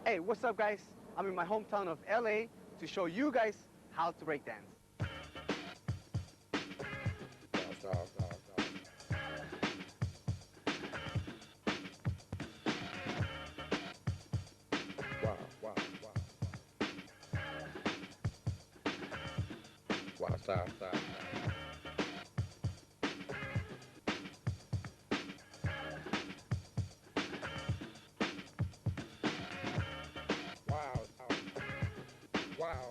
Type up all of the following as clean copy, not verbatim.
Hey, what's up, guys? I'm in my hometown of LA to show you guys how to break dance. Wow, wow, wow. Wow, style, style, style. Wow, wow,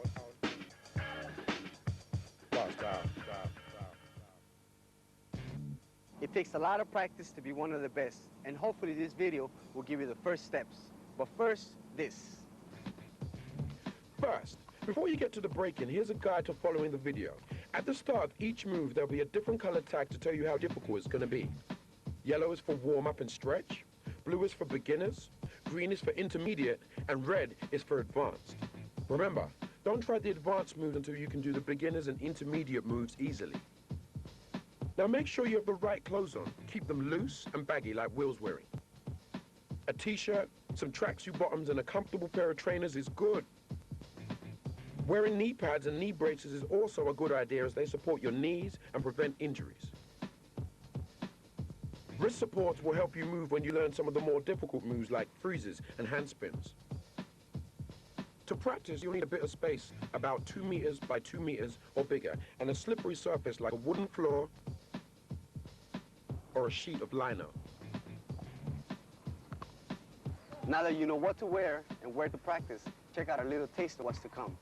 wow, style, style, style. It takes a lot of practice to be one of the best, and hopefully this video will give you the first steps. But first, this. First, before you get to the break-in, here's a guide to following the video. At the start of each move, there'll be a different color tag to tell you how difficult it's going to be. Yellow is for warm-up and stretch, blue is for beginners, green is for intermediate, and red is for advanced. Remember, don't try the advanced moves until you can do the beginners and intermediate moves easily. Now make sure you have the right clothes on. Keep them loose and baggy like Will's wearing. A t-shirt, some tracksuit bottoms, and a comfortable pair of trainers is good. Wearing knee pads and knee braces is also a good idea as they support your knees and prevent injuries. Wrist supports will help you move when you learn some of the more difficult moves like freezes and handspins. To practice, you'll need a bit of space, about 2 meters by 2 meters or bigger, and a slippery surface like a wooden floor or a sheet of lino. Now that you know what to wear and where to practice, check out a little taste of what's to come.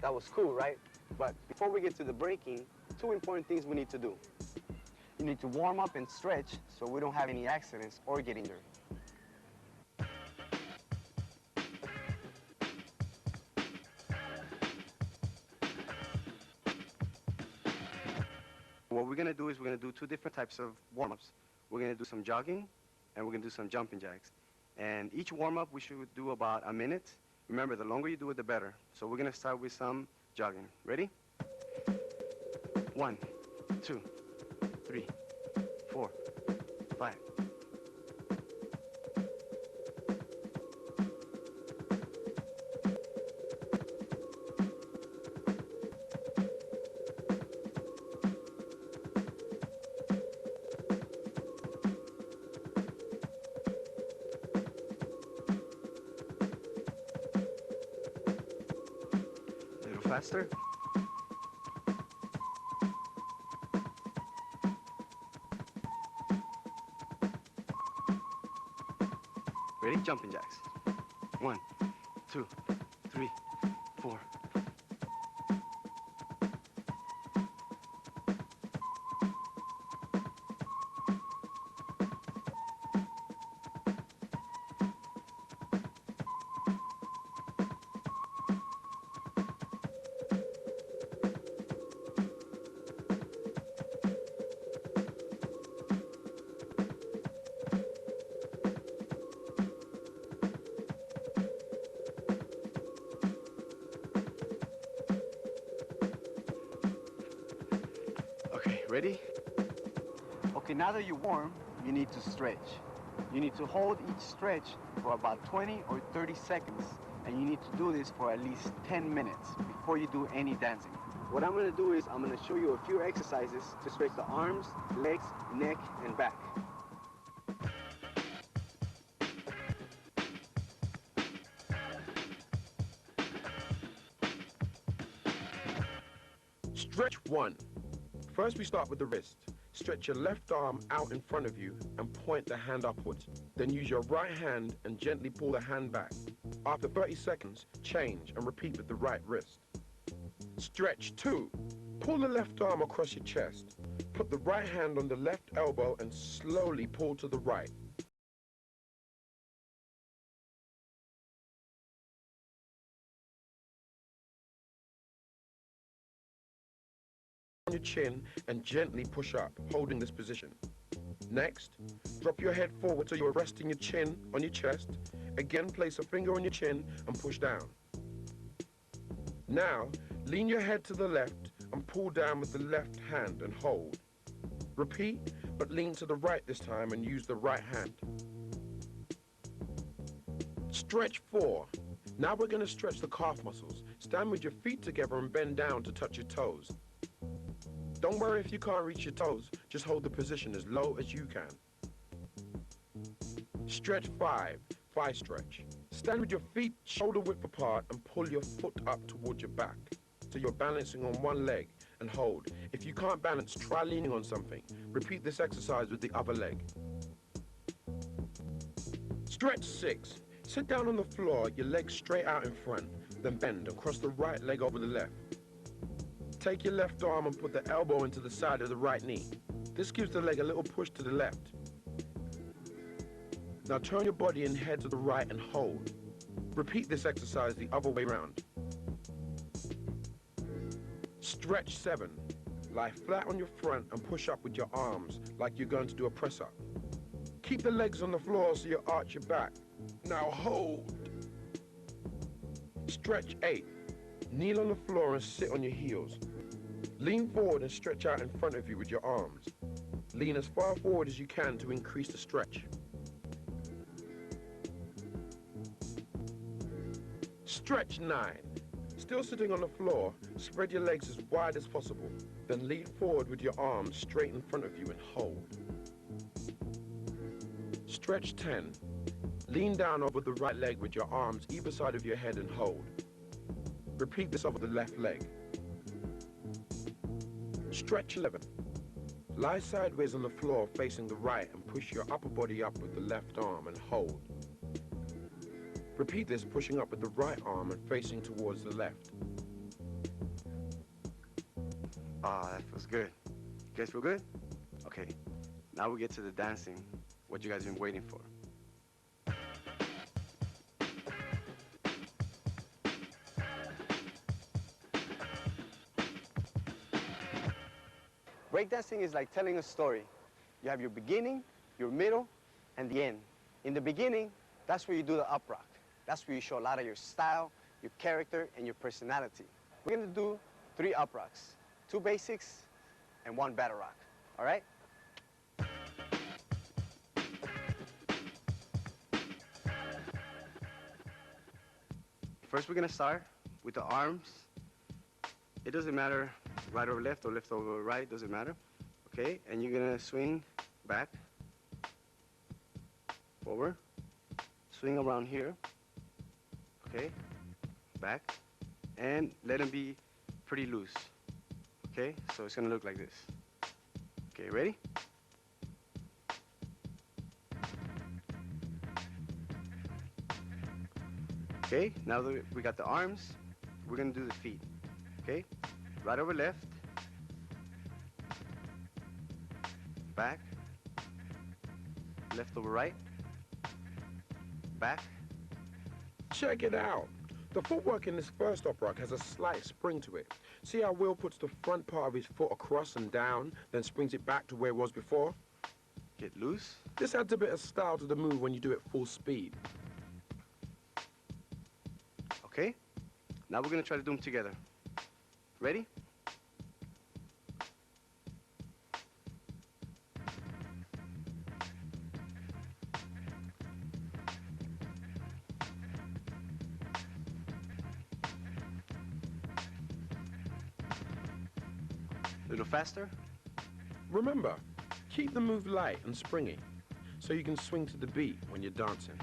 That was cool, right? But before we get to the breaking, 2 important things we need to do. You need to warm up and stretch so we don't have any accidents or get injured. What we're gonna do is we're gonna do 2 different types of warm-ups. We're gonna do some jogging and we're gonna do some jumping jacks. And each warm-up we should do about a minute. Remember, the longer you do it, the better. So we're gonna start with some jogging. Ready? 1, 2, 3, 4, 5. A little faster. Ready? Jumping jacks. 1, 2, 3, 4. Okay, ready? Okay, now that you're warm, you need to stretch. You need to hold each stretch for about 20 or 30 seconds, and you need to do this for at least 10 minutes before you do any dancing. What I'm gonna do is I'm gonna show you a few exercises to stretch the arms, legs, neck, and back. Stretch 1. First we start with the wrist. Stretch your left arm out in front of you and point the hand upwards. Then use your right hand and gently pull the hand back. After 30 seconds, change and repeat with the right wrist. Stretch 2. Pull the left arm across your chest. Put the right hand on the left elbow and slowly pull to the right. On your chin and gently push up, holding this position. Next, drop your head forward so you're resting your chin on your chest. Again, place a finger on your chin and push down. Now, lean your head to the left and pull down with the left hand and hold. Repeat, but lean to the right this time and use the right hand. Stretch 4. Now we're going to stretch the calf muscles. Stand with your feet together and bend down to touch your toes. Don't worry if you can't reach your toes, just hold the position as low as you can. Stretch 5, thigh stretch. Stand with your feet shoulder width apart and pull your foot up towards your back. So you're balancing on one leg and hold. If you can't balance, try leaning on something. Repeat this exercise with the other leg. Stretch 6. Sit down on the floor, your legs straight out in front, then bend and cross the right leg over the left. Take your left arm and put the elbow into the side of the right knee. This gives the leg a little push to the left. Now turn your body and head to the right and hold. Repeat this exercise the other way around. Stretch 7. Lie flat on your front and push up with your arms like you're going to do a press-up. Keep the legs on the floor so you arch your back. Now hold. Stretch 8. Kneel on the floor and sit on your heels. Lean forward and stretch out in front of you with your arms. Lean as far forward as you can to increase the stretch. Stretch 9. Still sitting on the floor, spread your legs as wide as possible. Then lean forward with your arms straight in front of you and hold. Stretch 10. Lean down over the right leg with your arms either side of your head and hold. Repeat this over the left leg. Stretch 11. Lie sideways on the floor facing the right and push your upper body up with the left arm and hold. Repeat this, pushing up with the right arm and facing towards the left. Ah, that feels good. You guys feel good? Okay, now we get to the dancing, what you guys have been waiting for. Breakdancing is like telling a story. You have your beginning, your middle, and the end. In the beginning, that's where you do the up rock. That's where you show a lot of your style, your character, and your personality. We're gonna do 3 up rocks, 2 basics, and 1 battle rock, all right? First, we're gonna start with the arms. It doesn't matter right over left or left over right, doesn't matter. Okay, and you're gonna swing back, forward, swing around here, okay, back, and let them be pretty loose. Okay, so it's gonna look like this. Okay, ready? Okay, now that we got the arms, we're gonna do the feet. Okay, right over left, back, left over right, back. Check it out. The footwork in this first up rock has a slight spring to it. See how Will puts the front part of his foot across and down, then springs it back to where it was before? Get loose. This adds a bit of style to the move when you do it full speed. Okay, now we're gonna try to do them together. Ready? A little faster. Remember, keep the move light and springy, so you can swing to the beat when you're dancing.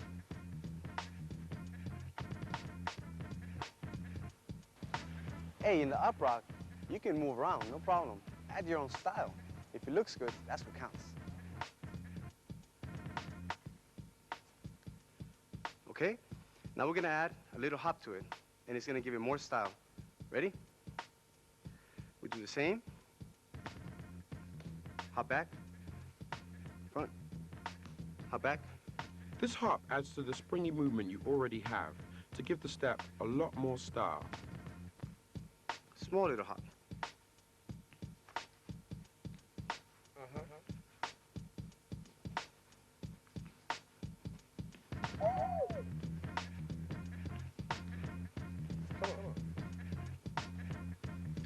Hey, in the up rock, you can move around, no problem. Add your own style. If it looks good, that's what counts. Okay? Now we're gonna add a little hop to it, and it's gonna give it more style. Ready? We do the same. Hop back, front, hop back. This hop adds to the springy movement you already have to give the step a lot more style. Small little hop.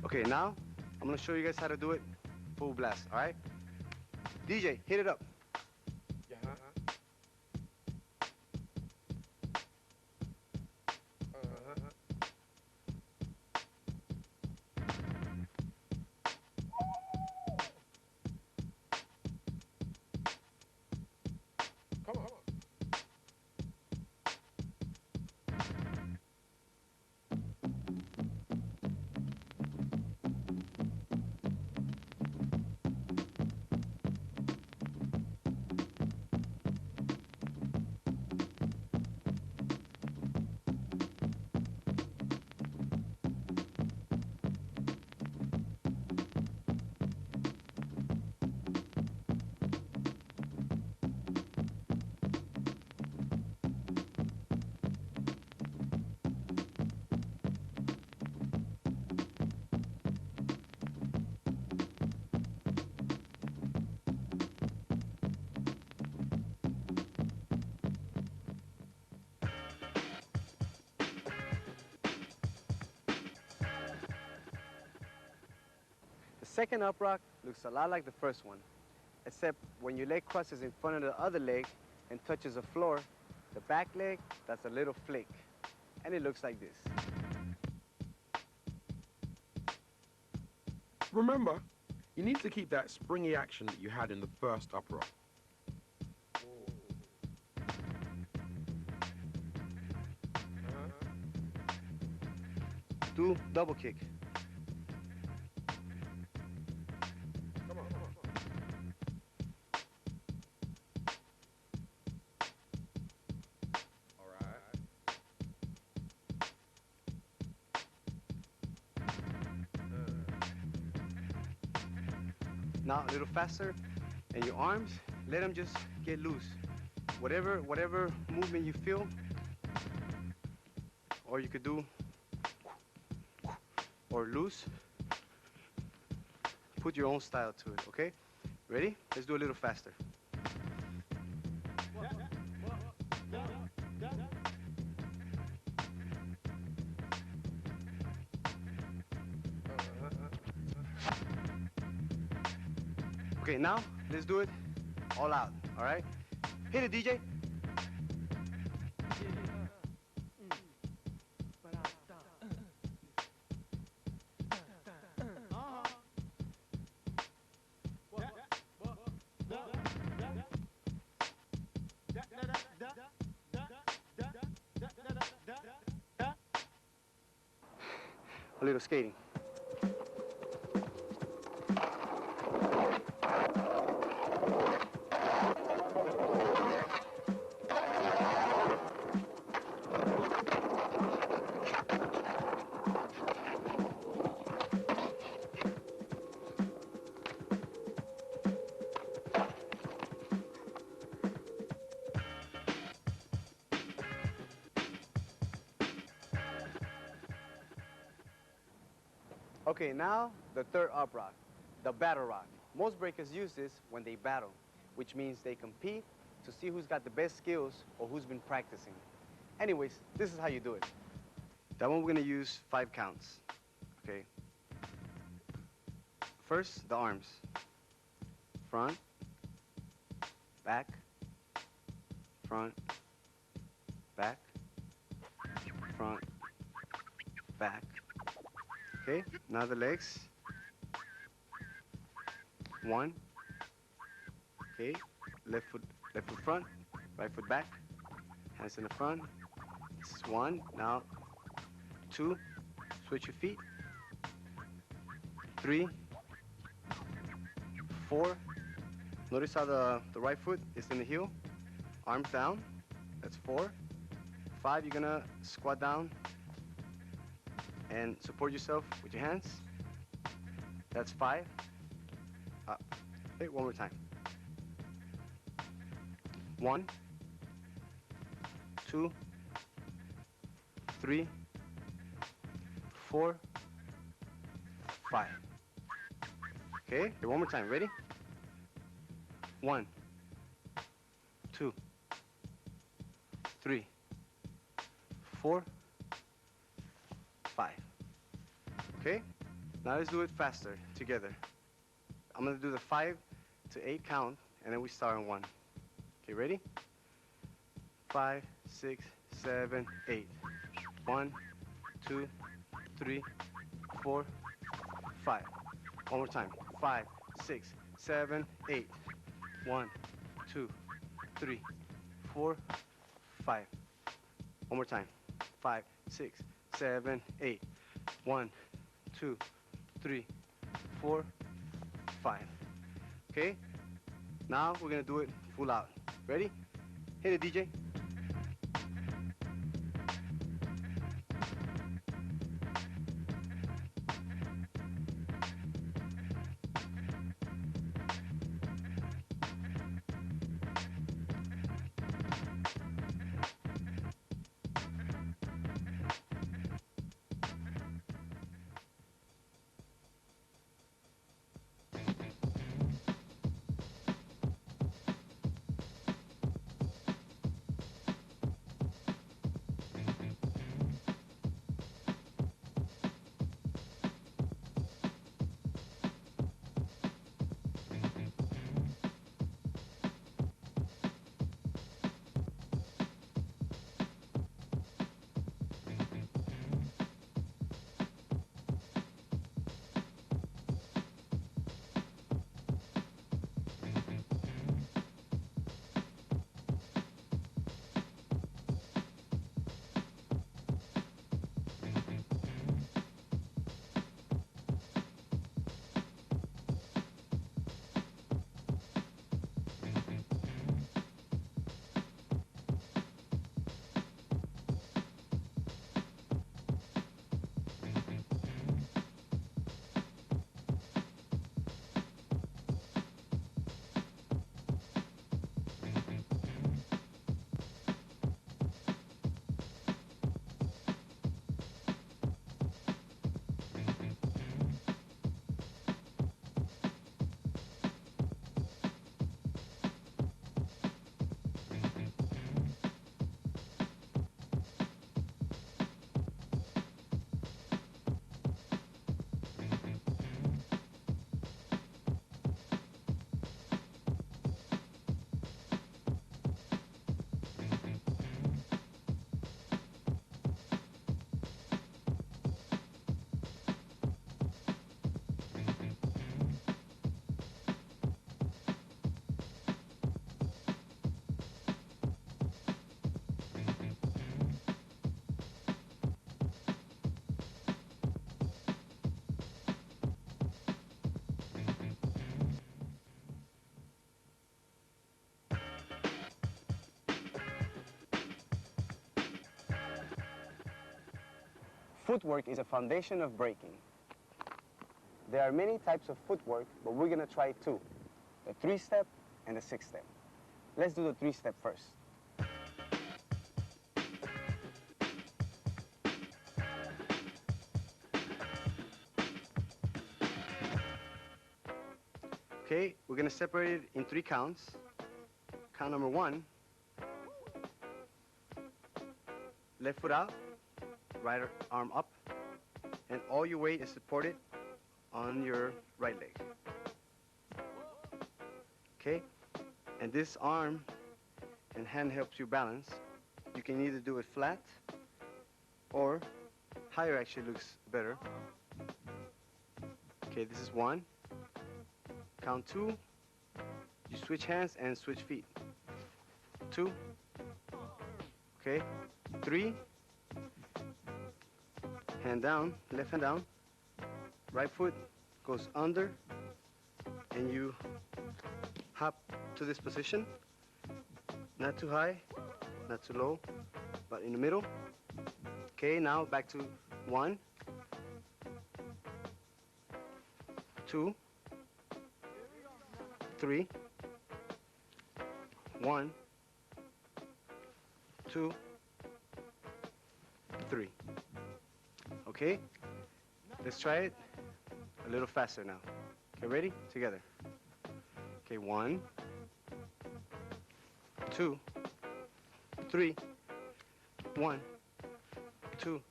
Okay, now I'm gonna show you guys how to do it full blast, all right? DJ, hit it up. The second up rock looks a lot like the first one, except when your leg crosses in front of the other leg and touches the floor, the back leg does a little flick, and it looks like this. Remember, you need to keep that springy action that you had in the first up rock. Do double kick. Now a little faster, and your arms, let them just get loose. Whatever movement you feel, or you could do, or loose, put your own style to it, okay? Ready? Let's do a little faster. Okay, now let's do it all out, all right? Hit it, DJ. A little skating. Okay, now the third up rock, the battle rock. Most breakers use this when they battle, which means they compete to see who's got the best skills or who's been practicing. Anyways, this is how you do it. That one we're gonna use 5 counts, okay? First, the arms. Front, back, front, back, front, back. Okay, now the legs. 1. Okay, left foot front, right foot back, hands in the front. This is 1. Now 2, switch your feet. 3, 4. Notice how the right foot is in the heel. Arms down. That's 4. 5, you're gonna squat down and support yourself with your hands. That's 5. Up. Okay, one more time. 1, 2, 3, 4, 5. Okay, here, one more time. Ready? 1, 2, 3, 4, 5. Okay? Now let's do it faster together. I'm gonna do the 5 to 8 count, and then we start on 1. Okay, ready? 5, 6, 7, 8. 1, 2, 3, 4, 5. One more time. 5, 6, 7, 8. 1, 2, 3, 4, 5. One more time. 5, 6, 7, 8. 1, 2, 3, 4, 5. Okay? Now we're gonna do it full out. Ready? Hit it, DJ. Footwork is a foundation of breaking. There are many types of footwork, but we're gonna try 2, the 3-step and the 6-step. Let's do the 3-step first. Okay, we're gonna separate it in 3 counts. Count number 1, left foot out, right arm up, and all your weight is supported on your right leg. Okay, and this arm and hand helps you balance. You can either do it flat or higher actually looks better. Okay, this is 1. Count 2, you switch hands and switch feet. 2, okay, 3, hand down, left hand down, right foot goes under and you hop to this position. Not too high, not too low, but in the middle. Okay, now back to 1, 2, 3, 1, 2, 3. Okay, let's try it a little faster now. Okay, ready? Together. Okay, 1, 2, 3, 1, 2,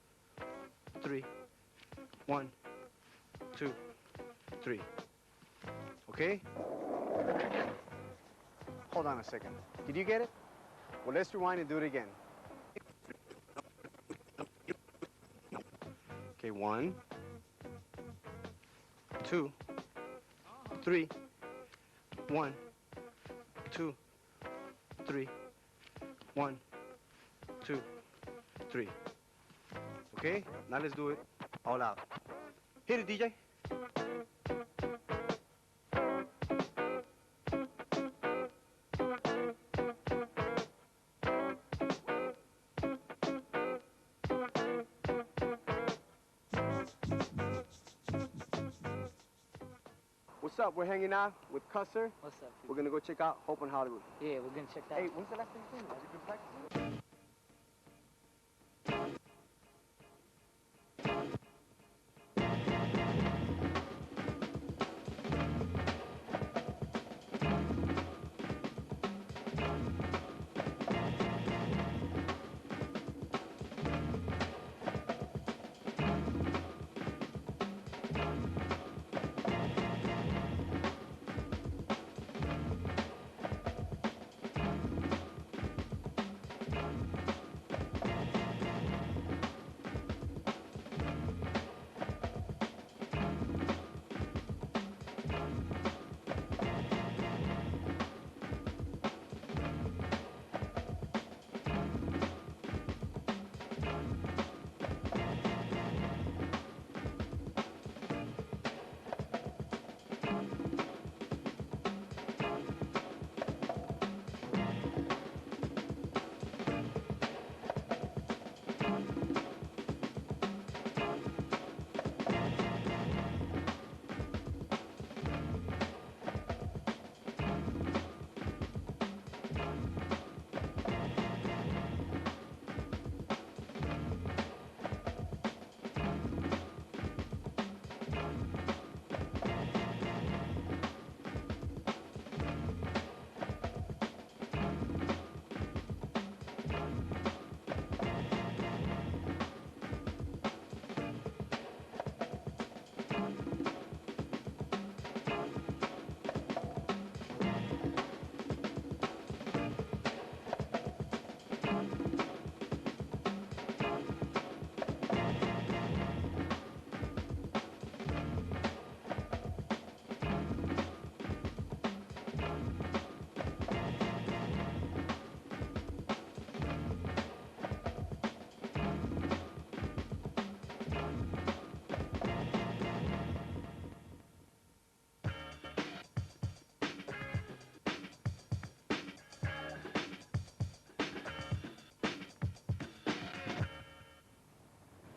3, 1, 2, 3. Okay? Hold on a second. Did you get it? Well, let's rewind and do it again. Okay, 1, 2, 3, 1, 2, 3, 1, 2, 3. Okay, now let's do it all out. Hit it, DJ. What's up? We're hanging out with Cusser. What's up, dude? We're gonna go check out Hope on Hollywood. Yeah, we're gonna check that Hey, out. when's the last time you seen him? Have you been practicing?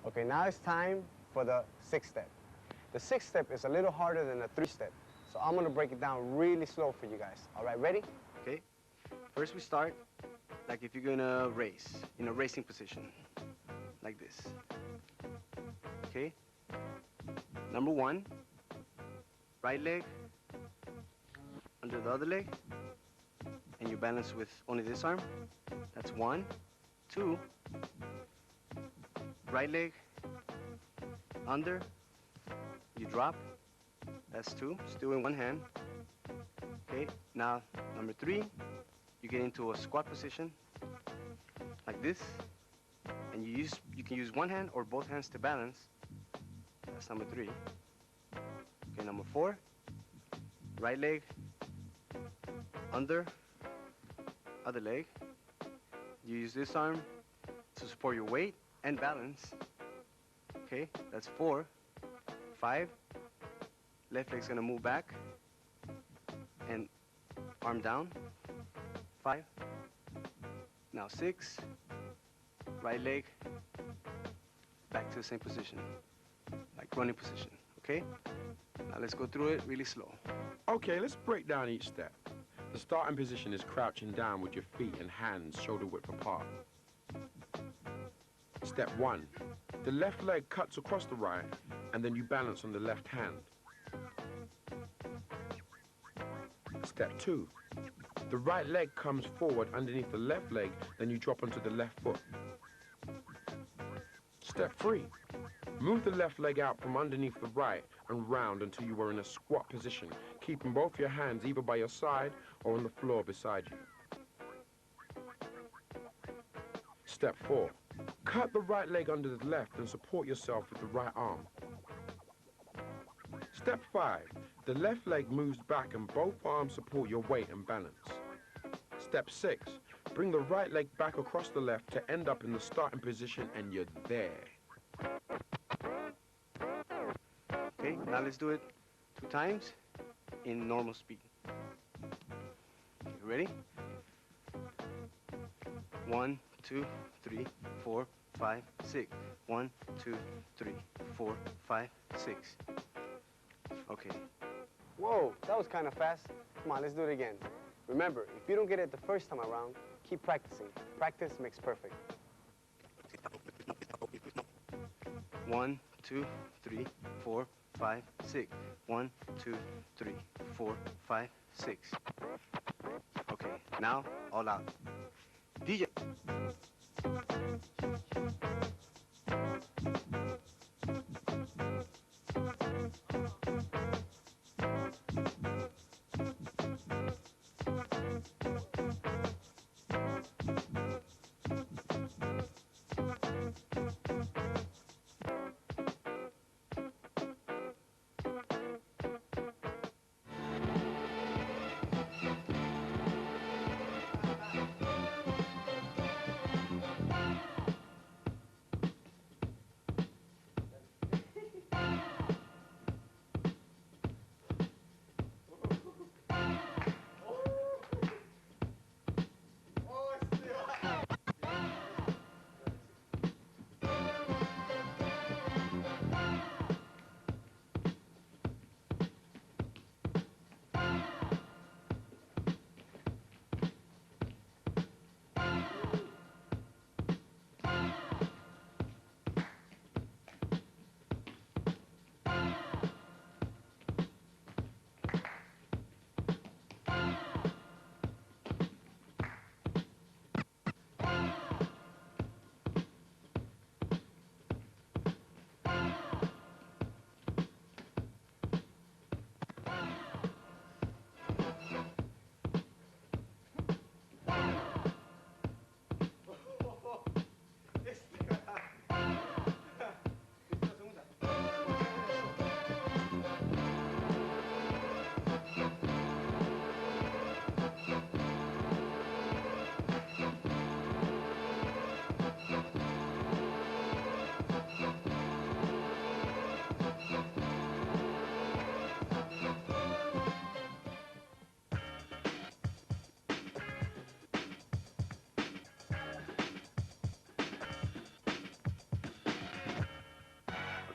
Okay, now it's time for the 6th step. The 6th step is a little harder than the 3-step, so I'm gonna break it down really slow for you guys. All right, ready? Okay, first we start like if you're gonna race, in a racing position, like this. Okay, number 1, right leg under the other leg, and you balance with only this arm. That's 1, 2, right leg under, you drop, that's 2, still in one hand. Okay, now number 3, you get into a squat position like this, and you can use one hand or both hands to balance. That's number 3. Okay, number 4, right leg under, other leg. You use this arm to support your weight and balance. Okay, that's 4. 5, left leg's gonna move back. arm down, 5, now 6, right leg, back to the same position, like running position, okay? Now let's go through it really slow. Okay, let's break down each step. The starting position is crouching down with your feet and hands shoulder width apart. Step 1, the left leg cuts across the right, and then you balance on the left hand. Step 2, the right leg comes forward underneath the left leg, then you drop onto the left foot. Step 3, move the left leg out from underneath the right and round until you are in a squat position, keeping both your hands either by your side or on the floor beside you. Step 4, cut the right leg under the left and support yourself with the right arm. Step 5, the left leg moves back and both arms support your weight and balance. Step 6, bring the right leg back across the left to end up in the starting position and you're there. Okay, now let's do it 2 times in normal speed. Okay, ready? 1, 2, 3, 4, 5, 6. 1, 2, 3, 4, 5, 6. Okay. Whoa, that was kind of fast. Come on, let's do it again. Remember, if you don't get it the first time around, keep practicing. Practice makes perfect. 1, 2, 3, 4, 5, 6. 1, 2, 3, 4, 5, 6. Okay, now all out. DJ.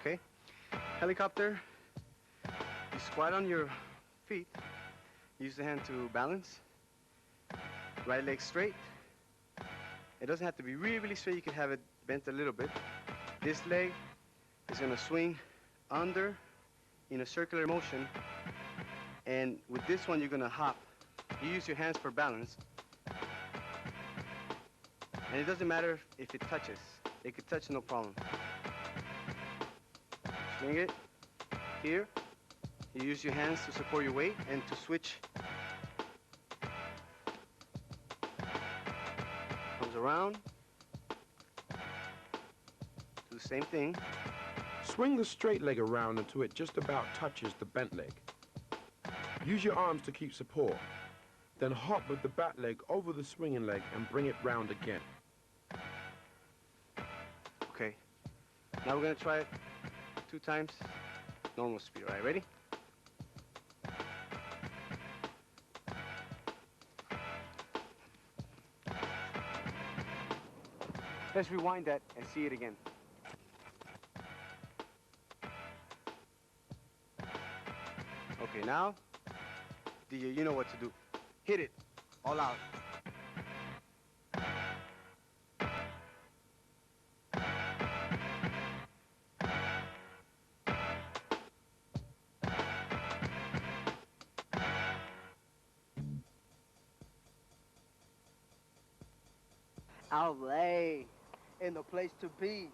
Okay, helicopter, you squat on your feet, use the hand to balance, right leg straight. It doesn't have to be really, really straight, you can have it bent a little bit. This leg is gonna swing under in a circular motion, and with this one you're gonna hop. You use your hands for balance, and it doesn't matter if it touches. It could touch, no problem. Swing it here. You use your hands to support your weight and to switch. Comes around. Do the same thing. Swing the straight leg around until it just about touches the bent leg. Use your arms to keep support. Then hop with the back leg over the swinging leg and bring it round again. Okay. Now we're gonna try it 2 times, normal speed. All right, ready? Let's rewind that and see it again. Okay, now, DJ, you know what to do. Hit it, all out. LA, in the place to be.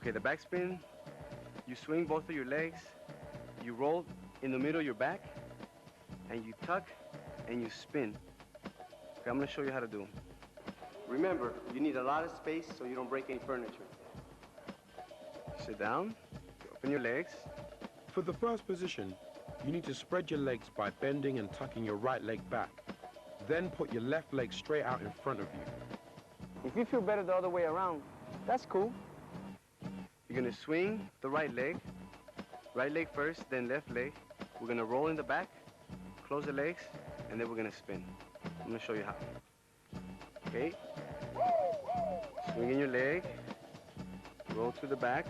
Okay, the backspin, you swing both of your legs, you roll in the middle of your back, and you tuck and you spin. Okay, I'm gonna show you how to do them. Remember, you need a lot of space so you don't break any furniture. Sit down, open your legs. For the first position, you need to spread your legs by bending and tucking your right leg back. Then put your left leg straight out in front of you. If you feel better the other way around, that's cool. You're gonna swing the right leg first, then left leg. We're gonna roll in the back, close the legs, and then we're gonna spin. I'm gonna show you how. Okay? Swing in your leg, roll to the back.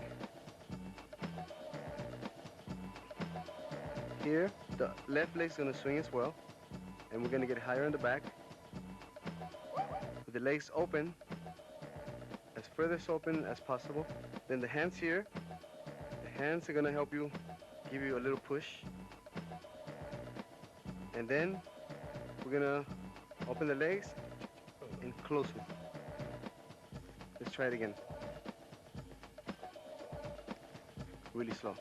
Here, the left leg's gonna swing as well, and we're gonna get higher in the back. With the legs open, as furthest open as possible. Then the hands here, the hands are gonna help you, give you a little push. And then we're gonna open the legs and close them. Let's try it again. Really slow.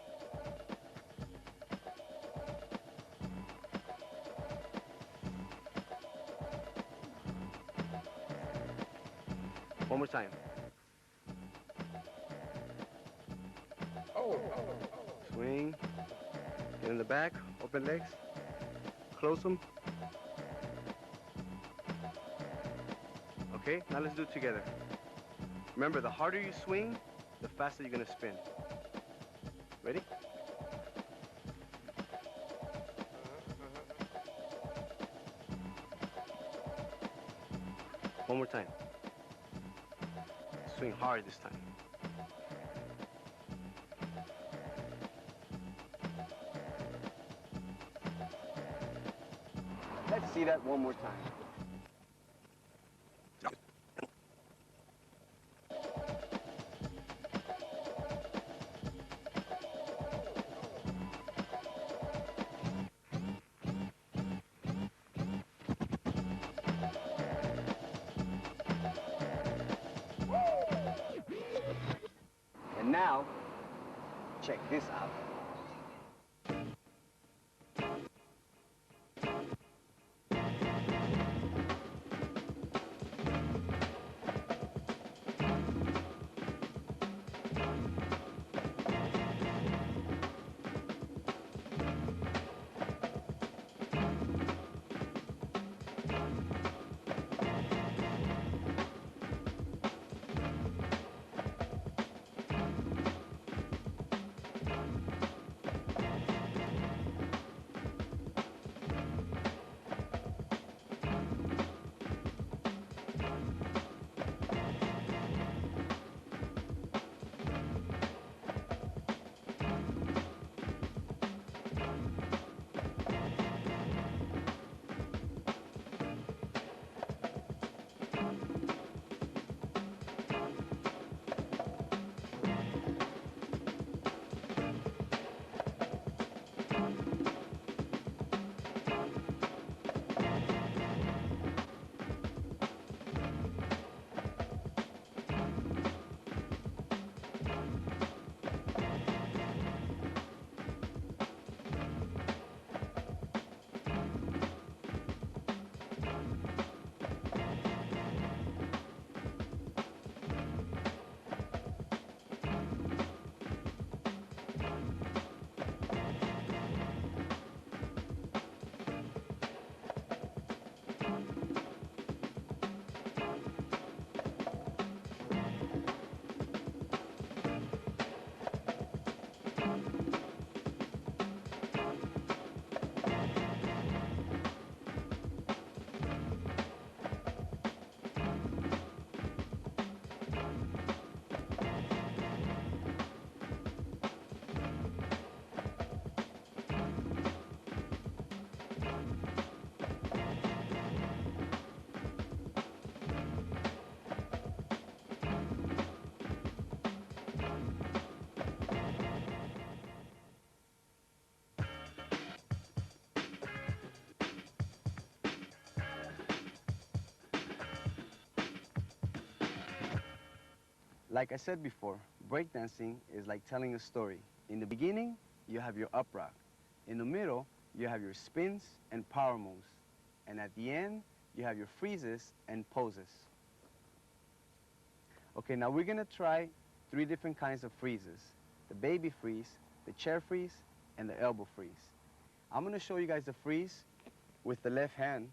One more time. Swing, get in the back, open legs, close them. Okay, now let's do it together. Remember, the harder you swing, the faster you're gonna spin. Ready? One more time. Swing hard this time. Let's see that one more time. now, check this out. Like I said before, breakdancing is like telling a story. In the beginning, you have your up rock. In the middle, you have your spins and power moves. And at the end, you have your freezes and poses. Okay, now we're gonna try 3 different kinds of freezes. The baby freeze, the chair freeze, and the elbow freeze. I'm gonna show you guys the freeze with the left hand,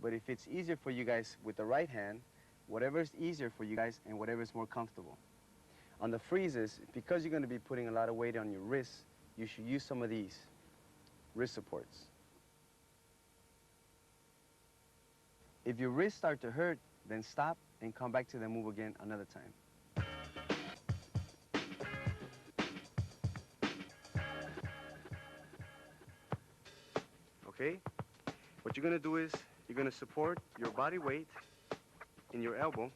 but if it's easier for you guys with the right hand, whatever is easier for you guys and whatever is more comfortable. On the freezes, because you're going to be putting a lot of weight on your wrists, you should use some of these wrist supports. If your wrists start to hurt, then stop and come back to the move again another time. Okay? What you're going to do is you're going to support your body weight in your elbow,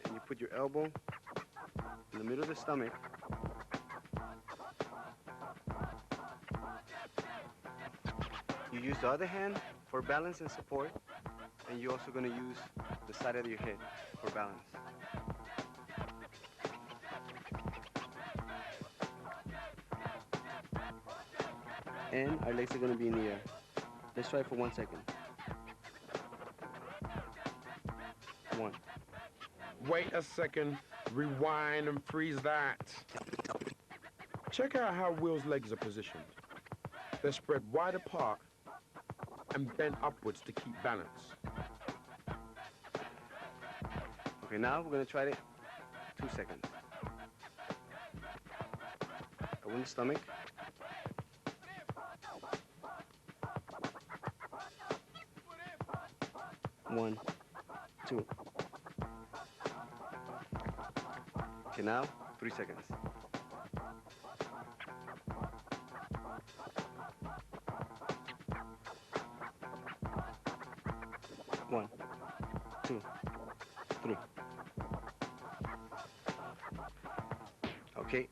and you put your elbow in the middle of the stomach. You use the other hand for balance and support, and you're also going to use the side of your head for balance. And our legs are going to be in the air. Let's try it for 1 second. 1. Wait a second, rewind and freeze that. Check out how Will's legs are positioned. They're spread wide apart and bent upwards to keep balance. Okay, now we're going to try it 2 seconds. Go in the stomach. 1, 2. Okay, now 3 seconds. 1, 2, 3. Okay.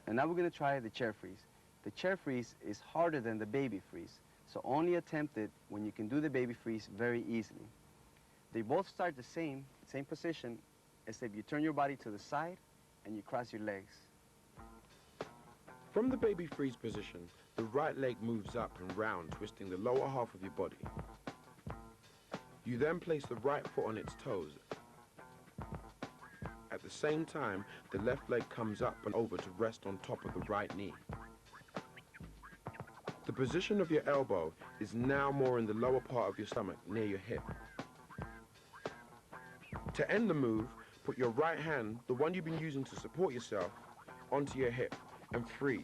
And now we're going to try the chair freeze. The chair freeze is harder than the baby freeze, so only attempt it when you can do the baby freeze very easily. They both start the same position, except you turn your body to the side and you cross your legs. From the baby freeze position, the right leg moves up and round, twisting the lower half of your body. You then place the right foot on its toes. At the same time, the left leg comes up and over to rest on top of the right knee. The position of your elbow is now more in the lower part of your stomach, near your hip. To end the move, put your right hand, the one you've been using to support yourself, onto your hip and freeze.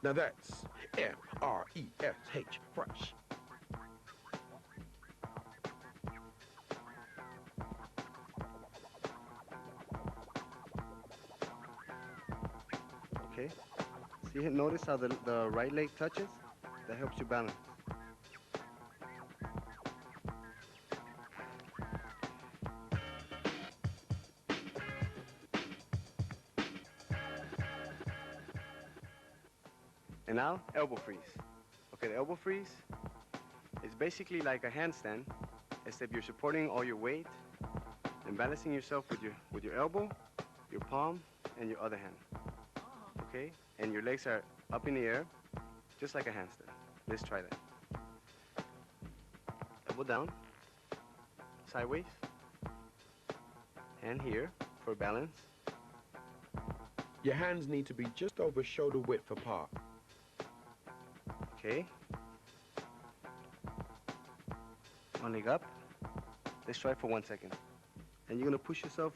Now that's F-R-E-S-H, fresh. Okay. See, notice how the right leg touches? That helps you balance. And now, elbow freeze. Okay, the elbow freeze is basically like a handstand, except you're supporting all your weight and balancing yourself with your elbow, your palm, and your other hand. Okay? And your legs are up in the air, just like a handstand. Let's try that. Elbow down, sideways, hand here for balance. Your hands need to be just over shoulder width apart. Okay. One leg up. Let's try for 1 second. And you're gonna push yourself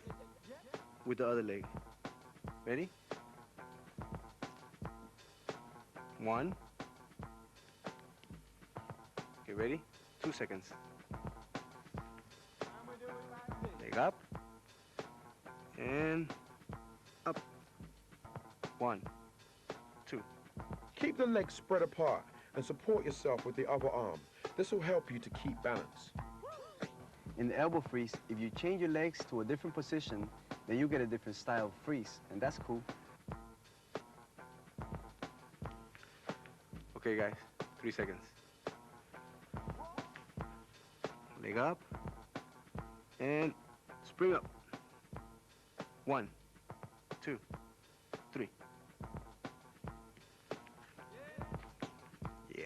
with the other leg. Ready? 1. Okay, ready? 2 seconds. Leg up. And up. 1, 2. Keep the legs spread apart and support yourself with the other arm. This will help you to keep balance. In the elbow freeze, if you change your legs to a different position, then you get a different style of freeze, and that's cool. Okay, guys, 3 seconds. Leg up and spring up. 1, 2, 3. Yeah.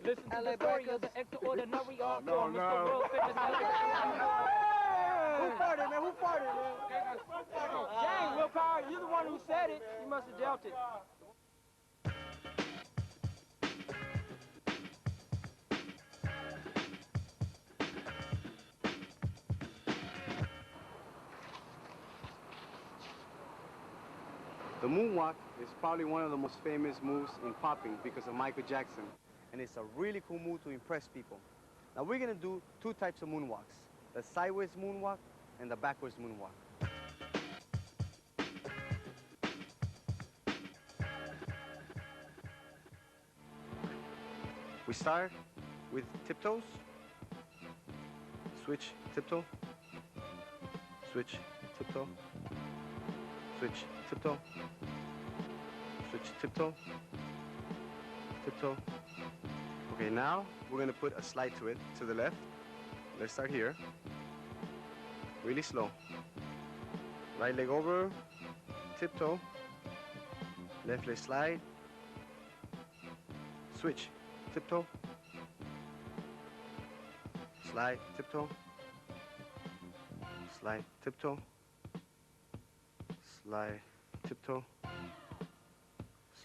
Listen to the story of the extraordinary art form, Mr. World Fitness. Who farted, man? Who farted, man? Dang, Willpower, you're the one who said it. You must have dealt it. The moonwalk is probably one of the most famous moves in popping because of Michael Jackson. And it's a really cool move to impress people. Now we're gonna do 2 types of moonwalks. The sideways moonwalk and the backwards moonwalk. We start with tiptoes. Switch tiptoe. switch, tiptoe, switch, tiptoe, switch, tiptoe, tiptoe. Okay, now we're gonna put a slide to it, to the left. Let's start here. Really slow. Right leg over, tiptoe, left leg slide, switch, tiptoe, slide, tiptoe, slide, tiptoe, slide, tiptoe,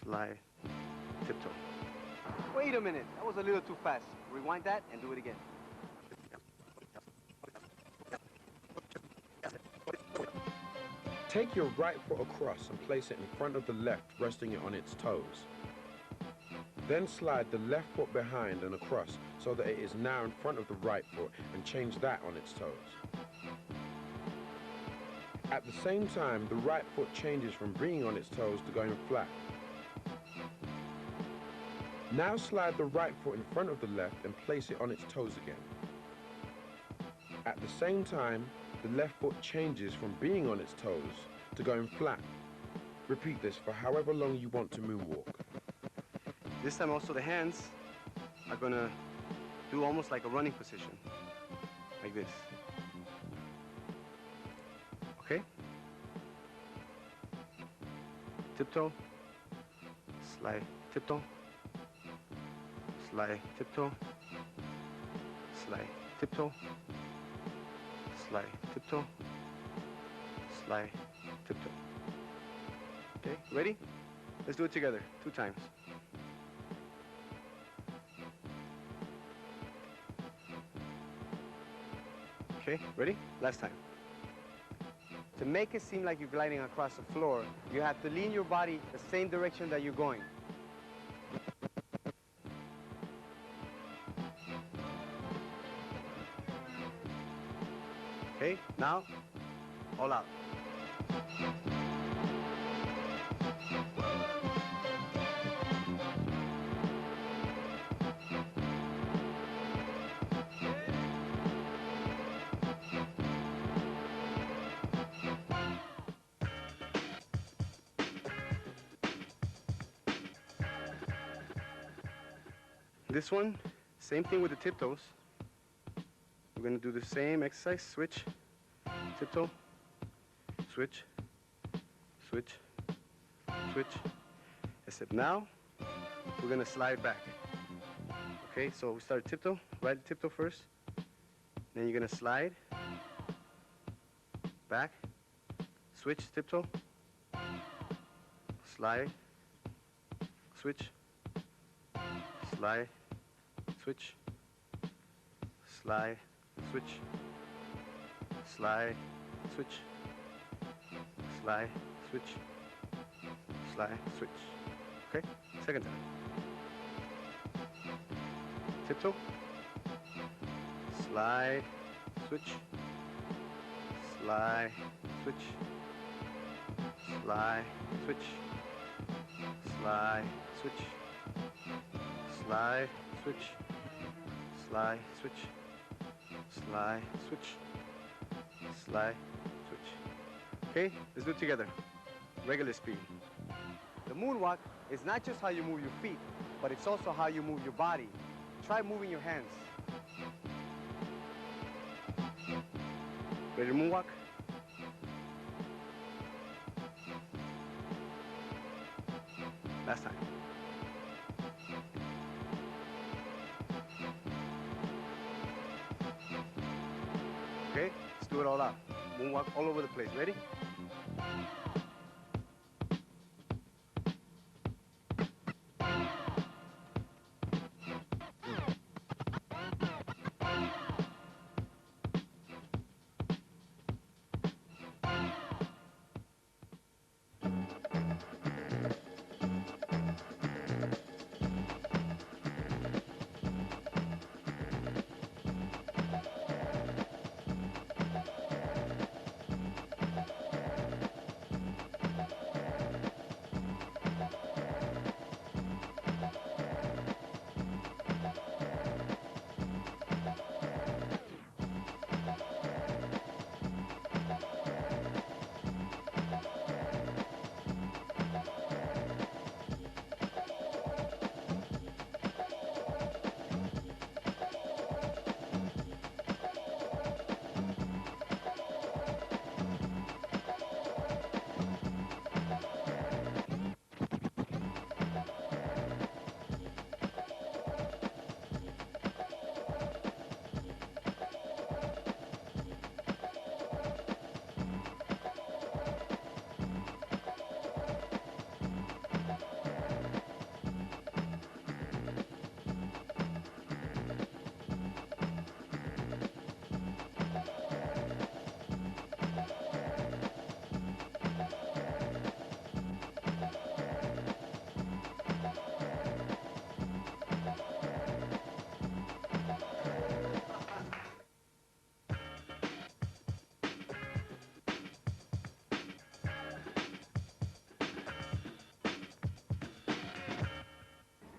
slide, tiptoe. Wait a minute, that was a little too fast. Rewind that and do it again. Take your right foot across and place it in front of the left, resting it on its toes. Then slide the left foot behind and across so that it is now in front of the right foot and change that on its toes. At the same time, the right foot changes from being on its toes to going flat. Now slide the right foot in front of the left and place it on its toes again. At the same time, the left foot changes from being on its toes to going flat. Repeat this for however long you want to moonwalk. This time also the hands are gonna do almost like a running position, like this. Okay? Tiptoe, slide, tiptoe, slide, tiptoe, slide, tiptoe, slide, tiptoe, slide, tiptoe. Okay, ready? Let's do it together, 2 times. Okay, ready? Last time. To make it seem like you're gliding across the floor, you have to lean your body the same direction that you're going. Okay, now, all out. This one, same thing with the tiptoes. We're gonna do the same exercise, switch, tiptoe, switch, switch, switch. Except now, we're gonna slide back. Okay, so we start tiptoe, right tiptoe first. Then you're gonna slide, back, switch, tiptoe, slide, switch, slide, switch, slide, switch, slide, switch, slide, switch, slide, switch. Okay, second time. Tiptoe, slide, switch, slide, switch, slide, switch, slide, switch, slide, switch, slide, switch, slide, switch, slide, switch. Okay, let's do it together. Regular speed. The moonwalk is not just how you move your feet, but it's also how you move your body. Try moving your hands. Ready to moonwalk? Last time. Okay, let's do it all out. Moonwalk all over the place. Ready?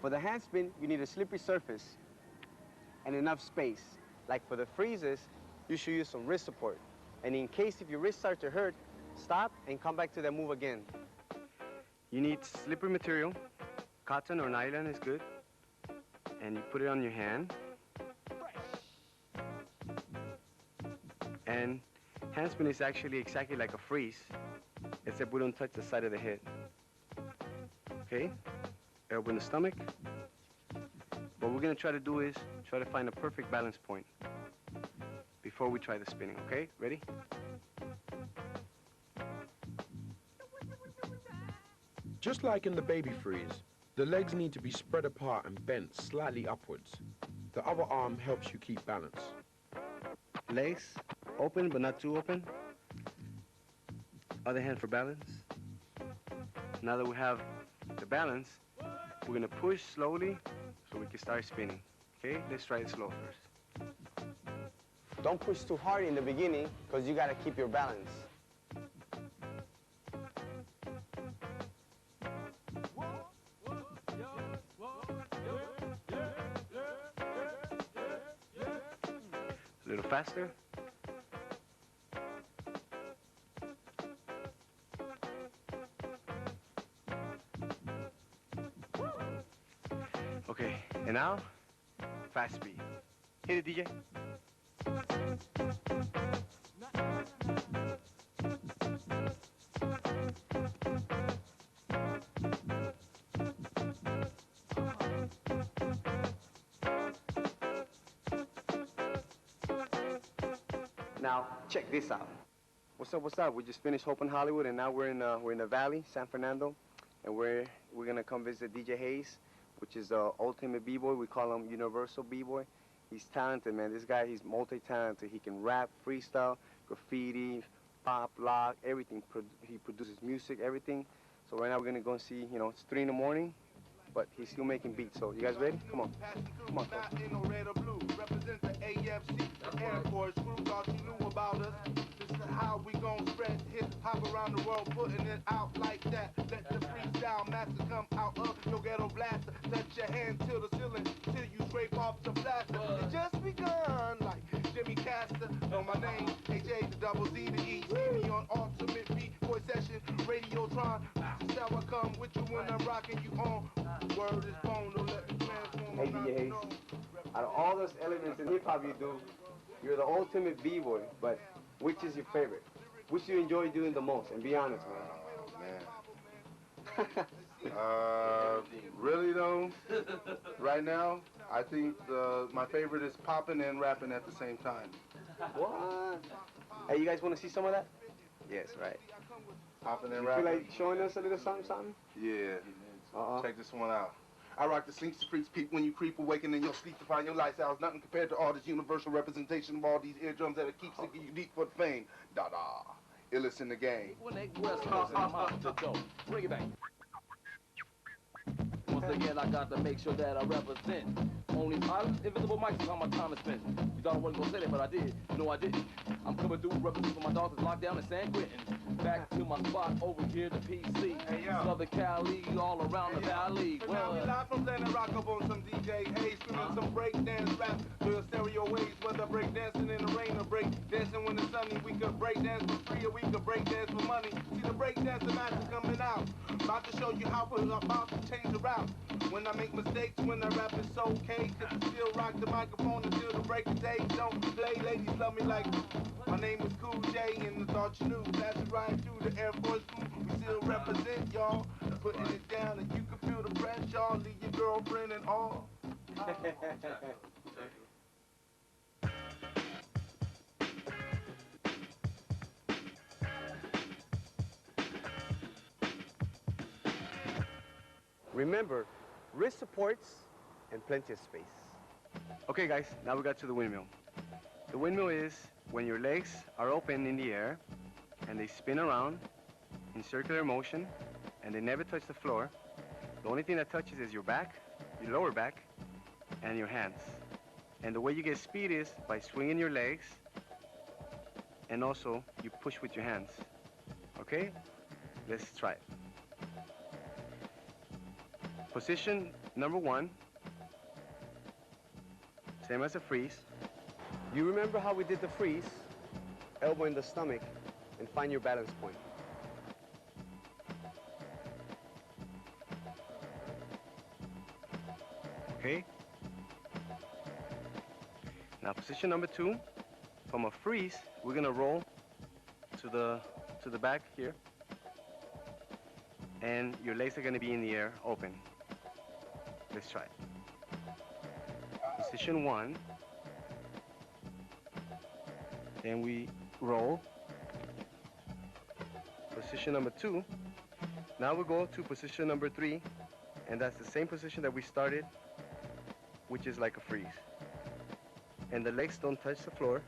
For the handspin, you need a slippery surface and enough space. Like for the freezes, you should use some wrist support. And in case if your wrist starts to hurt, stop and come back to that move again. You need slippery material. Cotton or nylon is good. And you put it on your hand. And handspin is actually exactly like a freeze, except we don't touch the side of the head. Okay? Elbow in the stomach. What we're gonna try to do is try to find a perfect balance point before we try the spinning, okay? Ready? Just like in the baby freeze, the legs need to be spread apart and bent slightly upwards. The other arm helps you keep balance. Legs open, but not too open. Other hand for balance. Now that we have the balance, we're gonna push slowly so we can start spinning. Okay, let's try it slow first. Don't push too hard in the beginning, because you gotta keep your balance. A little faster. Okay, and now, fast speed. Hit it, DJ. Now, check this out. What's up, what's up? We just finished Hope in Hollywood, and now we're in the Valley, San Fernando, and we're gonna come visit DJ Hayes, which is the ultimate b-boy. We call him Universal b-boy. He's talented, man. This guy, he's multi-talented. He can rap, freestyle, graffiti, pop, lock, everything. He produces music, everything. So right now we're gonna go and see, you know, it's 3 in the morning, but he's still making beats. So you guys ready? Come on. Come on, Represent the AFC, the Air Force crew, thought you knew about us. This is how we gon' spread hip hop around the world, putting it out like that. Let the freestyle master come out of your ghetto blaster. Touch your hand to the ceiling till you scrape off the plaster. It just begun like Jimmy Castor. Know my name, AJ, the double Z, the E. See me on Ultimate B-Boy Session, Radiotron. This is how I come with you when I'm rocking you on. Word is bone, don't let me transform. Hey, DJ Hayes. Out of all those elements in hip-hop you do, you're the ultimate b-boy, but which is your favorite? Which you enjoy doing the most? And be honest, man. Really though, right now, I think my favorite is popping and rapping at the same time. What? Hey, you guys want to see some of that? Yes, right. Popping and You rapping. feel like showing us a little something? Yeah. Uh-huh. Check this one out. I rock the sleeps, the freaks, peep when you creep, awaken in your sleep to find your lifestyles. Nothing compared to all this universal representation of all these eardrums that keep singing unique for the fame. Da-da. Illest in the game. When they West Coast and I'm out the door. Bring it back. Once again, I got to make sure that I represent. Only pilot, invisible mics is how my time is spent. You thought I wasn't gonna say that, but I did. No, I didn't. I'm coming through representing for my daughters locked down in San Quentin. Back to my spot over here, the PC. Hey, yo. Southern Cali, all around the valley. So now we live from Planet Rock up on some DJ Hayes, screaming some breakdance rap to your stereo waves, whether breakdancing in the rain or breakdancing when it's sunny. We could breakdance for free or we could breakdance for money. See the breakdancing master coming out, about to show you how we're about to change the route. When I make mistakes, when I rap, it's okay, cause I still rock the microphone until the break of day. Don't play, ladies love me like my name is Cool J, and I thought you knew. That's right through the Air Force crew. We still represent y'all, putting it down, and you can feel the pressure, y'all. Leave your girlfriend and all. Remember, wrist supports and plenty of space. Okay, guys, now we got to the windmill. The windmill is when your legs are open in the air and they spin around in circular motion and they never touch the floor. The only thing that touches is your back, your lower back, and your hands. And the way you get speed is by swinging your legs and also you push with your hands. Okay? Let's try it. Position number 1, same as a freeze. You remember how we did the freeze? Elbow in the stomach and find your balance point. Okay? Now position number 2, from a freeze, we're gonna roll to the back here. And your legs are gonna be in the air, open. Let's try it. Position 1. And we roll. Position number 2. Now we go to position number 3, and that's the same position that we started, which is like a freeze. And the legs don't touch the floor.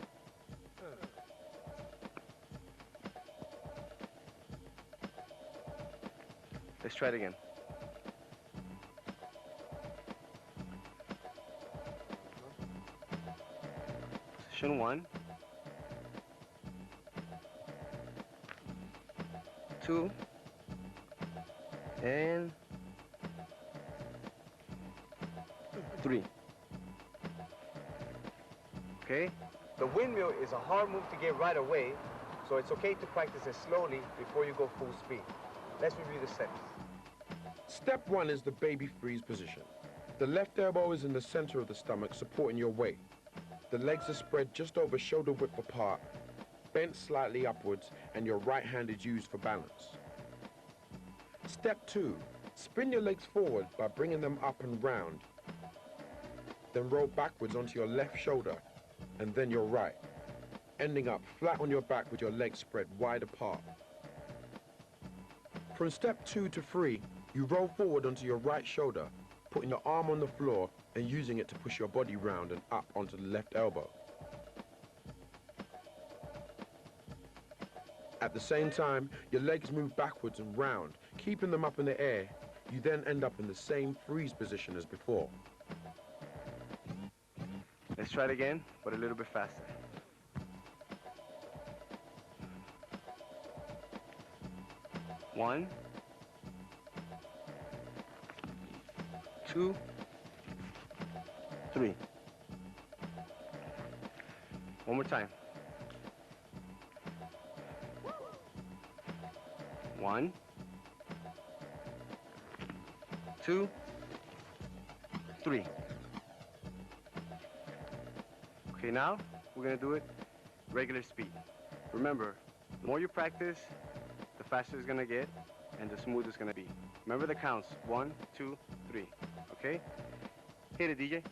Let's try it again. Position 1. 2. And 3. Okay? The windmill is a hard move to get right away, so it's okay to practice it slowly before you go full speed. Let's review the steps. Step 1 is the baby freeze position. The left elbow is in the center of the stomach, supporting your weight. The legs are spread just over shoulder width apart, bent slightly upwards, and your right hand is used for balance. Step 2, spin your legs forward by bringing them up and round. Then roll backwards onto your left shoulder, and then your right, ending up flat on your back with your legs spread wide apart. From step 2 to 3, you roll forward onto your right shoulder, putting your arm on the floor and using it to push your body round and up onto the left elbow. At the same time, your legs move backwards and round, keeping them up in the air. You then end up in the same freeze position as before. Let's try it again, but a little bit faster. 1, 2, 3. One more time. 1, 2, 3. Okay, now we're gonna do it regular speed. Remember, the more you practice, the faster it's gonna get and the smoother it's gonna be. Remember the counts, 1, 2, 3, okay? Hit it, DJ.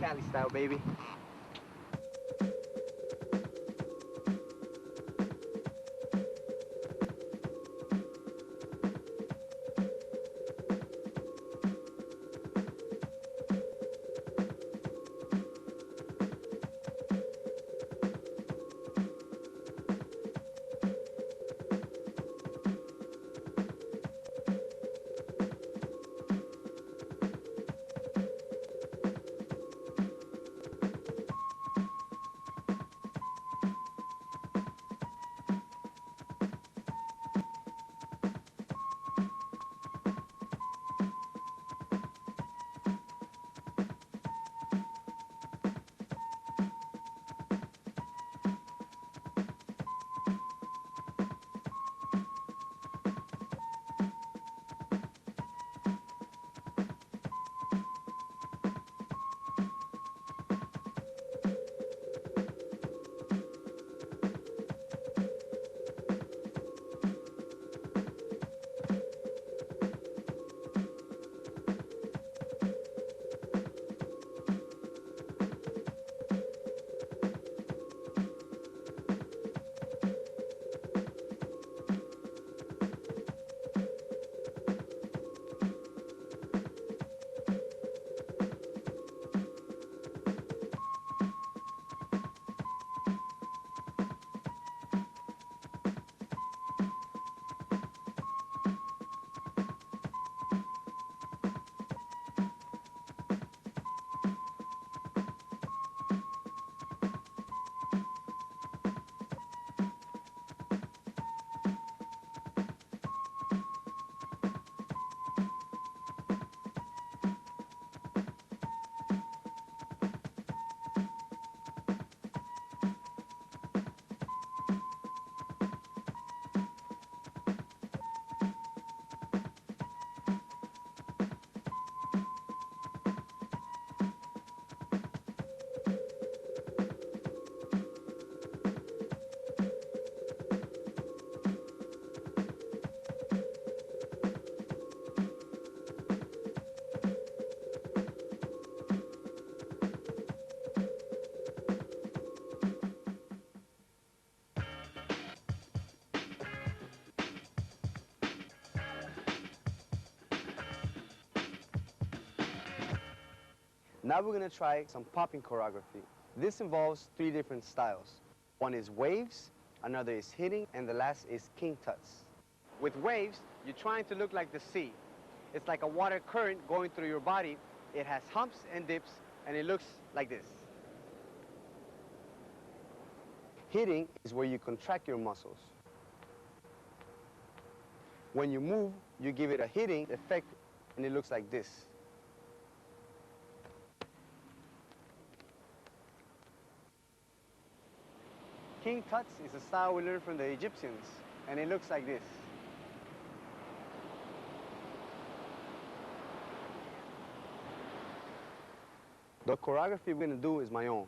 Cali style, baby. Now we're gonna try some popping choreography. This involves 3 different styles. One is waves, another is hitting, and the last is king tuts. With waves, you're trying to look like the sea. It's like a water current going through your body. It has humps and dips, and it looks like this. Hitting is where you contract your muscles. When you move, you give it a hitting effect, and it looks like this. King tuts is a style we learned from the Egyptians, and it looks like this. The choreography we're gonna do is my own,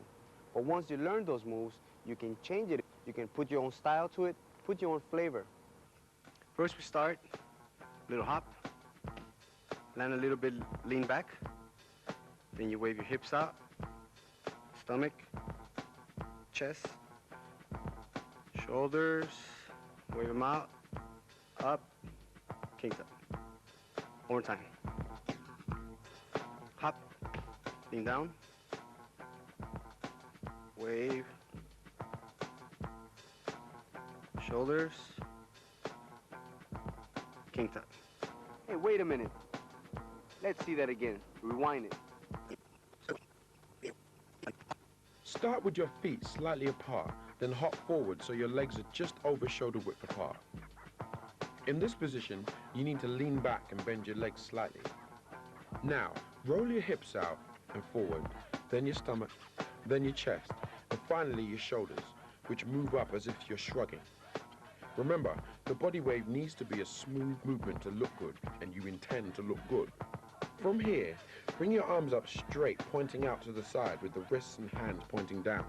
but once you learn those moves, you can change it. You can put your own style to it, put your own flavor. First we start, little hop, land a little bit, lean back, then you wave your hips out, stomach, chest, shoulders, wave them out, up, king tut. One more time. Hop, lean down, wave, shoulders, king tut. Hey, wait a minute. Let's see that again. Rewind it. Start with your feet slightly apart, then hop forward so your legs are just over shoulder width apart. In this position, you need to lean back and bend your legs slightly. Now, roll your hips out and forward, then your stomach, then your chest, and finally your shoulders, which move up as if you're shrugging. Remember, the body wave needs to be a smooth movement to look good, and you intend to look good. From here, bring your arms up straight, pointing out to the side with the wrists and hands pointing down.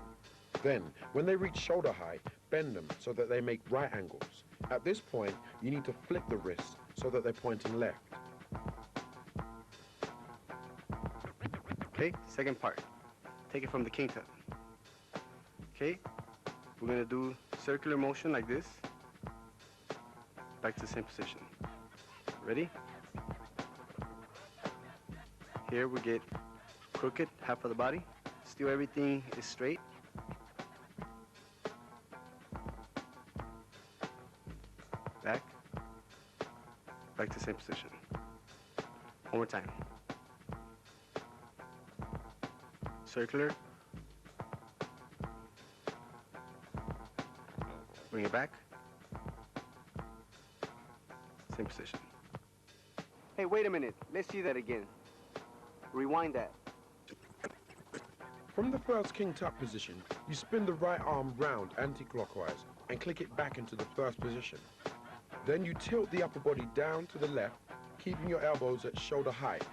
Then, when they reach shoulder height, bend them so that they make right angles. At this point, you need to flip the wrists so that they're pointing left. Okay, second part. Take it from the king tut. Okay, we're gonna do circular motion like this. Back to the same position. Ready? Here we get crooked, half of the body. Still everything is straight. Back. Back to the same position. One more time. Circular. Bring it back. Same position. Hey, wait a minute. Let's see that again. Rewind that. From the first king tut position, you spin the right arm round anti-clockwise and click it back into the first position. Then you tilt the upper body down to the left, keeping your elbows at shoulder height.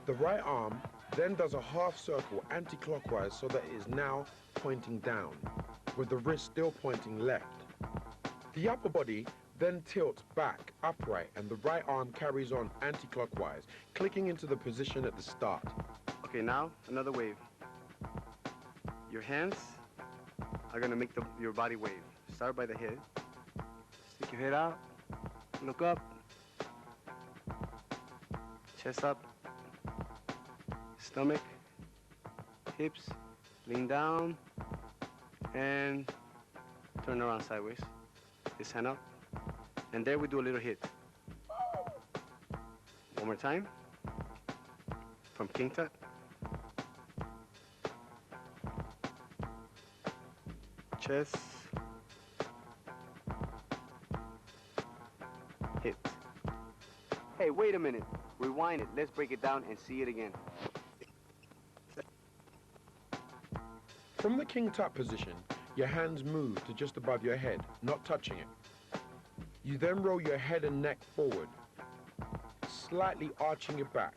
The right arm then does a half circle anti-clockwise so that it is now pointing down, with the wrist still pointing left. The upper body then tilts back upright and the right arm carries on anti-clockwise, clicking into the position at the start. Okay, now another wave. Your hands are gonna make your body wave. Start by the head. Stick your head out. Look up. Chest up. Stomach. Hips. Lean down. And turn around sideways. This hand up. And there we do a little hit. One more time. From king tut. Chest. Hit. Hey, wait a minute. Rewind it. Let's break it down and see it again. From the king tut position, your hands move to just above your head, not touching it. You then roll your head and neck forward, slightly arching your back.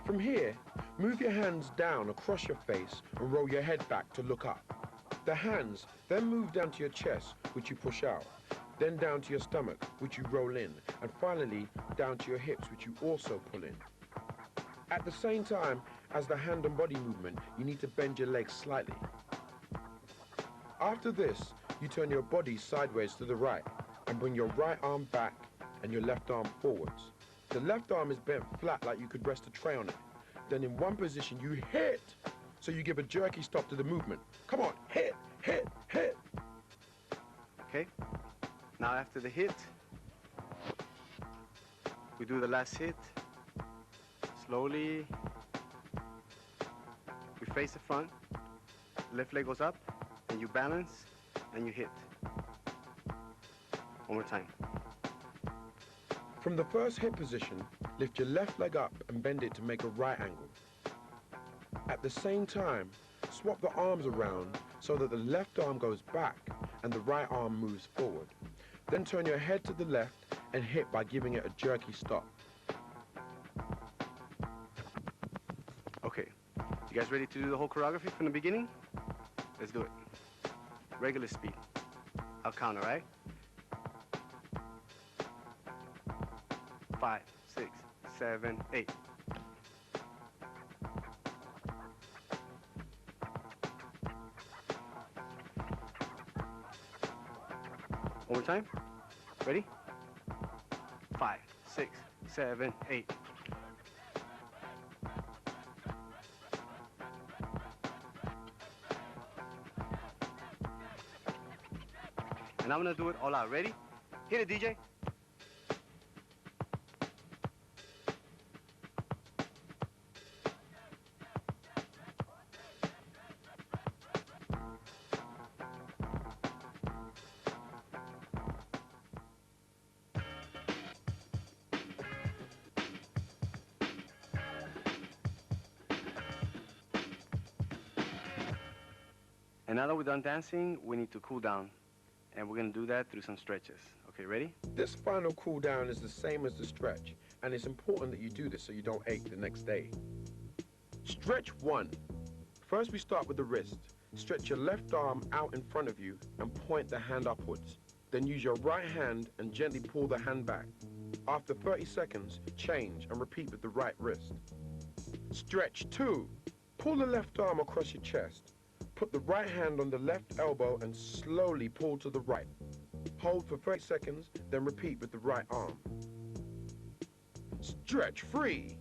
From here, move your hands down across your face and roll your head back to look up. The hands then move down to your chest, which you push out, then down to your stomach, which you roll in, and finally down to your hips, which you also pull in. At the same time as the hand and body movement, you need to bend your legs slightly. After this, you turn your body sideways to the right and bring your right arm back and your left arm forwards. The left arm is bent flat like you could rest a tray on it. Then in one position, you hit. So you give a jerky stop to the movement. Come on, hit, hit, hit. Okay? Now after the hit, we do the last hit. Slowly. We face the front. Left leg goes up, and you balance, and you hit. One more time. From the first hit position, lift your left leg up and bend it to make a right angle. At the same time, swap the arms around so that the left arm goes back and the right arm moves forward. Then turn your head to the left and hit by giving it a jerky stop. Okay, you guys ready to do the whole choreography from the beginning? Let's do it. Regular speed. I'll count, all right? 5, 6, 7, 8. One more time. Ready? 5, 6, 7, 8. And I'm gonna do it all out. Ready? Hit it, DJ. And now that we're done dancing, we need to cool down. And we're gonna do that through some stretches. Okay, ready? This final cool down is the same as the stretch, and it's important that you do this so you don't ache the next day. Stretch 1. First we start with the wrist. Stretch your left arm out in front of you and point the hand upwards. Then use your right hand and gently pull the hand back. After 30 seconds, change and repeat with the right wrist. Stretch 2. Pull the left arm across your chest. Put the right hand on the left elbow and slowly pull to the right. Hold for 30 seconds, then repeat with the right arm. Stretch 3.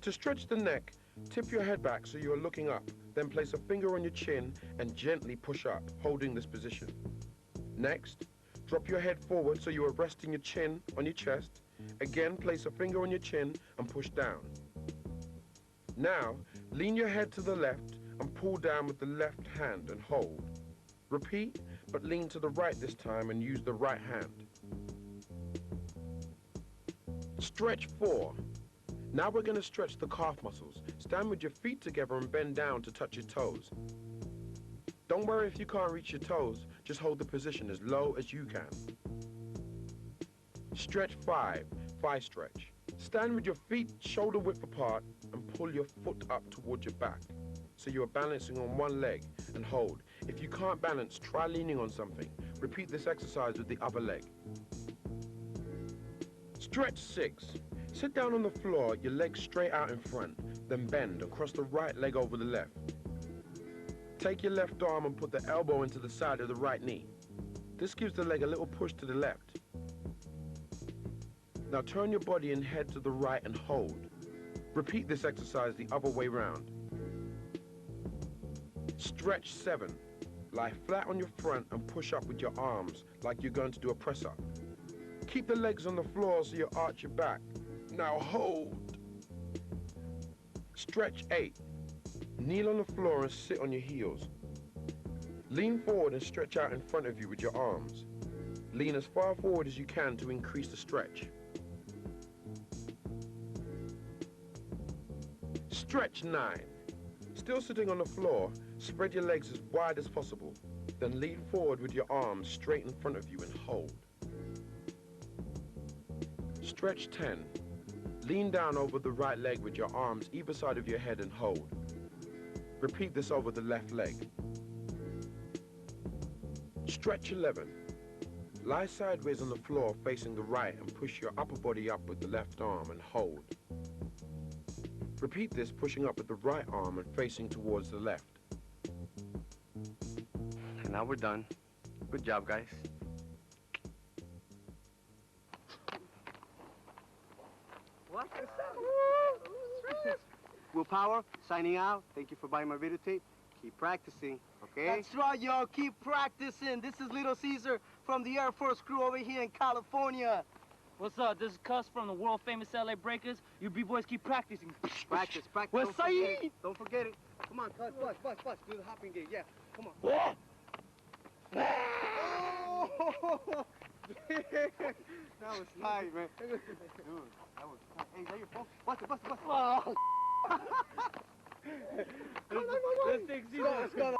To stretch the neck, tip your head back so you are looking up. Then place a finger on your chin and gently push up, holding this position. Next, drop your head forward so you are resting your chin on your chest. Again, place a finger on your chin and push down. Now, lean your head to the left and pull down with the left hand and hold. Repeat, but lean to the right this time and use the right hand. Stretch 4. Now we're going to stretch the calf muscles. Stand with your feet together and bend down to touch your toes. Don't worry if you can't reach your toes, just hold the position as low as you can. Stretch 5, thigh stretch. Stand with your feet shoulder width apart and pull your foot up towards your back. So you are balancing on one leg and hold. If you can't balance, try leaning on something. Repeat this exercise with the other leg. Stretch 6. Sit down on the floor, your legs straight out in front, then bend and cross the right leg over the left. Take your left arm and put the elbow into the side of the right knee. This gives the leg a little push to the left. Now turn your body and head to the right and hold. Repeat this exercise the other way round. Stretch 7. Lie flat on your front and push up with your arms like you're going to do a press up. Keep the legs on the floor so you arch your back. Now hold. Stretch 8. Kneel on the floor and sit on your heels. Lean forward and stretch out in front of you with your arms. Lean as far forward as you can to increase the stretch. Stretch 9. Still sitting on the floor, spread your legs as wide as possible. Then lean forward with your arms straight in front of you and hold. Stretch 10. Lean down over the right leg with your arms either side of your head and hold. Repeat this over the left leg. Stretch 11. Lie sideways on the floor facing the right and push your upper body up with the left arm and hold. Repeat this pushing up with the right arm and facing towards the left. And now we're done. Good job, guys. What? Will Power, signing out. Thank you for buying my videotape. Keep practicing, okay? That's right, y'all. Keep practicing. This is Little Caesar from the Air Force crew over here in California. What's up? This is Cuss from the world famous LA Breakers. You B-boys keep practicing. Practice, practice. What's Don't forget Saeed? it. Don't forget it. Come on, Cuz, bust. Do the hopping gig, yeah. Come on. Oh! That was tight, man. Dude, that was tight. Hey, is that your phone? Bust it. Oh. Let's take Caesar. Let's go.